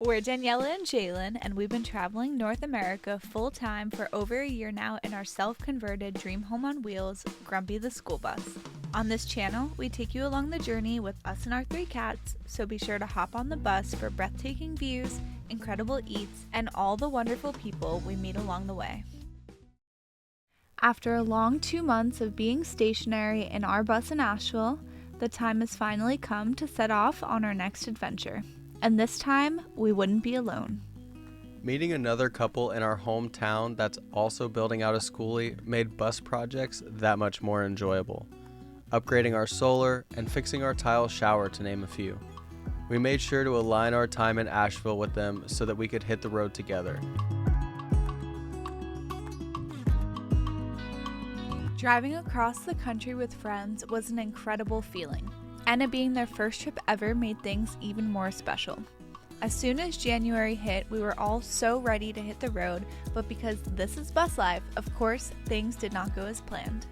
We're Daniella and Jalen, and we've been traveling North America full time for over a year now in our self-converted dream home on wheels, Grumpy the School Bus. On this channel, we take you along the journey with us and our 3 cats, so be sure to hop on the bus for breathtaking views, incredible eats, and all the wonderful people we meet along the way. After a long 2 months of being stationary in our bus in Asheville, the time has finally come to set off on our next adventure. And this time, we wouldn't be alone. Meeting another couple in our hometown that's also building out a Skoolie made bus projects that much more enjoyable. Upgrading our solar and fixing our tile shower, to name a few. We made sure to align our time in Asheville with them so that we could hit the road together. Driving across the country with friends was an incredible feeling, and it being their first trip ever made things even more special. As soon as January hit, we were all so ready to hit the road, but because this is bus life, of course, things did not go as planned.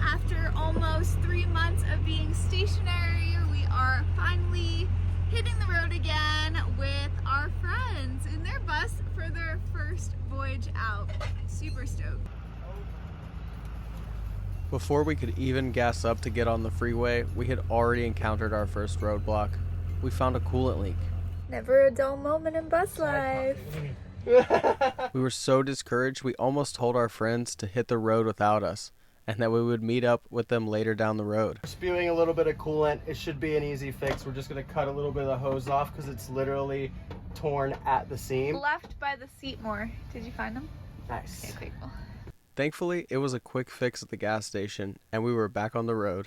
After almost 3 months of being stationary, we are finally hitting the road again with our friends in their bus for their first voyage out. Super stoked. Before we could even gas up to get on the freeway, we had already encountered our first roadblock. We found a coolant leak. Never a dull moment in bus life. We were so discouraged we almost told our friends to hit the road without us, and that we would meet up with them later down the road. Spewing a little bit of coolant. It should be an easy fix. We're just going to cut a little bit of the hose off because it's literally torn at the seam. Left by the seat more. Did you find them? Nice. Okay, cool. Thankfully, it was a quick fix at the gas station, and we were back on the road.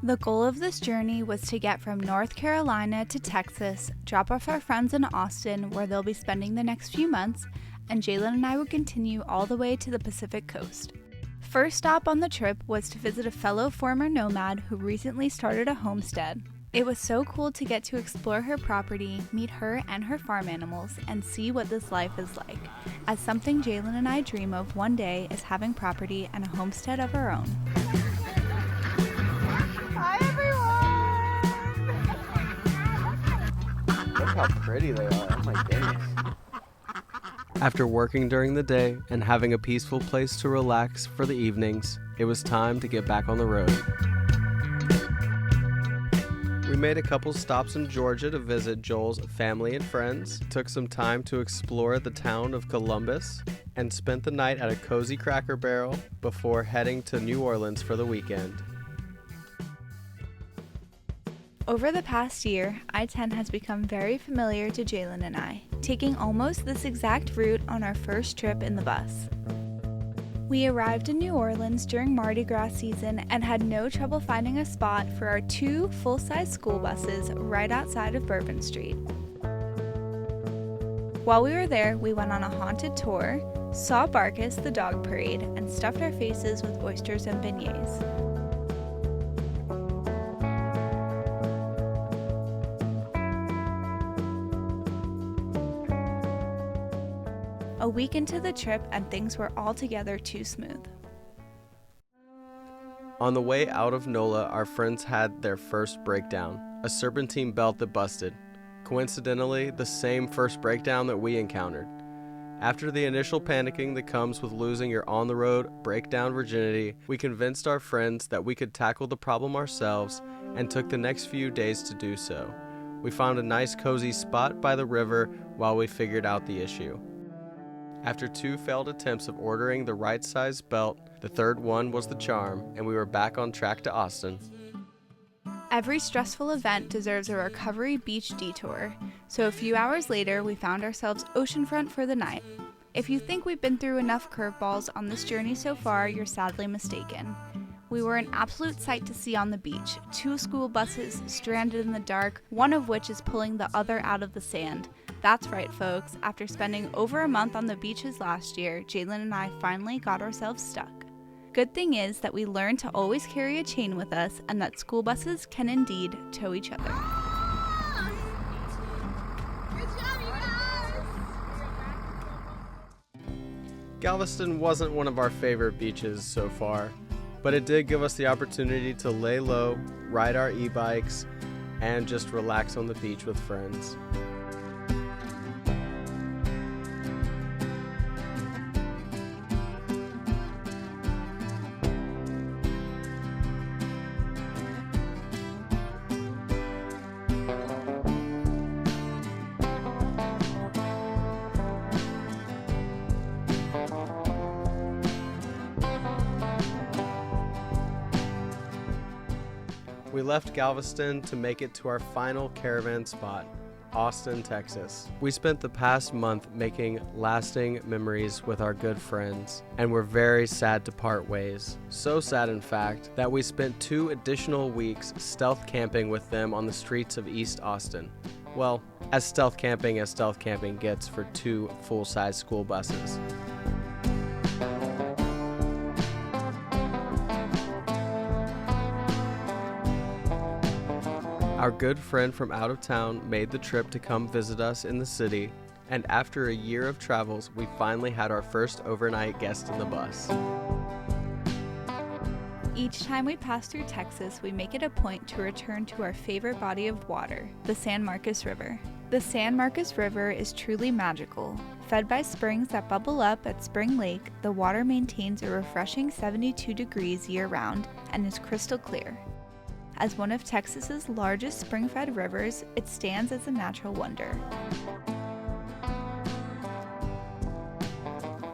The goal of this journey was to get from North Carolina to Texas, drop off our friends in Austin, where they'll be spending the next few months, and Jalen and I would continue all the way to the Pacific coast. First stop on the trip was to visit a fellow former nomad who recently started a homestead. It was so cool to get to explore her property, meet her and her farm animals, and see what this life is like, as something Jalen and I dream of one day is having property and a homestead of our own. Hi everyone! Look how pretty they are. Oh my goodness. After working during the day and having a peaceful place to relax for the evenings, it was time to get back on the road. We made a couple stops in Georgia to visit Joel's family and friends, took some time to explore the town of Columbus, and spent the night at a cozy Cracker Barrel before heading to New Orleans for the weekend. Over the past year, I-10 has become very familiar to Jalen and I, taking almost this exact route on our first trip in the bus. We arrived in New Orleans during Mardi Gras season and had no trouble finding a spot for our 2 full-size school buses right outside of Bourbon Street. While we were there, we went on a haunted tour, saw Barkus the dog parade, and stuffed our faces with oysters and beignets. A week into the trip and things were altogether too smooth. On the way out of NOLA, our friends had their first breakdown, a serpentine belt that busted. Coincidentally, the same first breakdown that we encountered. After the initial panicking that comes with losing your on-the-road, breakdown virginity, we convinced our friends that we could tackle the problem ourselves and took the next few days to do so. We found a nice cozy spot by the river while we figured out the issue. After 2 failed attempts of ordering the right size belt, the third one was the charm, and we were back on track to Austin. Every stressful event deserves a recovery beach detour, so a few hours later we found ourselves oceanfront for the night. If you think we've been through enough curveballs on this journey so far, you're sadly mistaken. We were an absolute sight to see on the beach, 2 school buses stranded in the dark, one of which is pulling the other out of the sand. That's right, folks. After spending over a month on the beaches last year, Jalen and I finally got ourselves stuck. Good thing is that we learned to always carry a chain with us and that school buses can indeed tow each other. Good job, you guys! Galveston wasn't one of our favorite beaches so far. But it did give us the opportunity to lay low, ride our e-bikes, and just relax on the beach with friends. We left Galveston to make it to our final caravan spot, Austin, Texas. We spent the past month making lasting memories with our good friends, and we're very sad to part ways. So sad, in fact, that we spent 2 additional weeks stealth camping with them on the streets of East Austin. Well, as stealth camping gets for 2 full-size school buses. Our good friend from out of town made the trip to come visit us in the city, and after a year of travels, we finally had our first overnight guest in the bus. Each time we pass through Texas, we make it a point to return to our favorite body of water, the San Marcos River. The San Marcos River is truly magical. Fed by springs that bubble up at Spring Lake, the water maintains a refreshing 72 degrees year-round and is crystal clear. As one of Texas's largest spring-fed rivers, it stands as a natural wonder.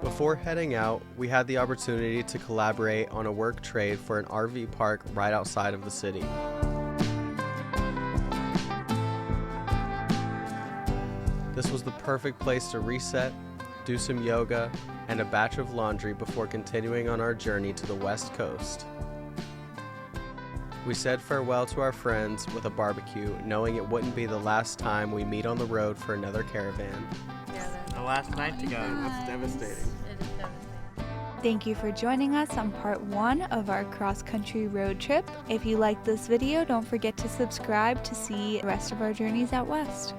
Before heading out, we had the opportunity to collaborate on a work trade for an RV park right outside of the city. This was the perfect place to reset, do some yoga, and a batch of laundry before continuing on our journey to the West Coast. We said farewell to our friends with a barbecue, knowing it wouldn't be the last time we meet on the road for another caravan. The last night to go. That's devastating. It is devastating. Thank you for joining us on part 1 of our cross-country road trip. If you liked this video, don't forget to subscribe to see the rest of our journeys out west.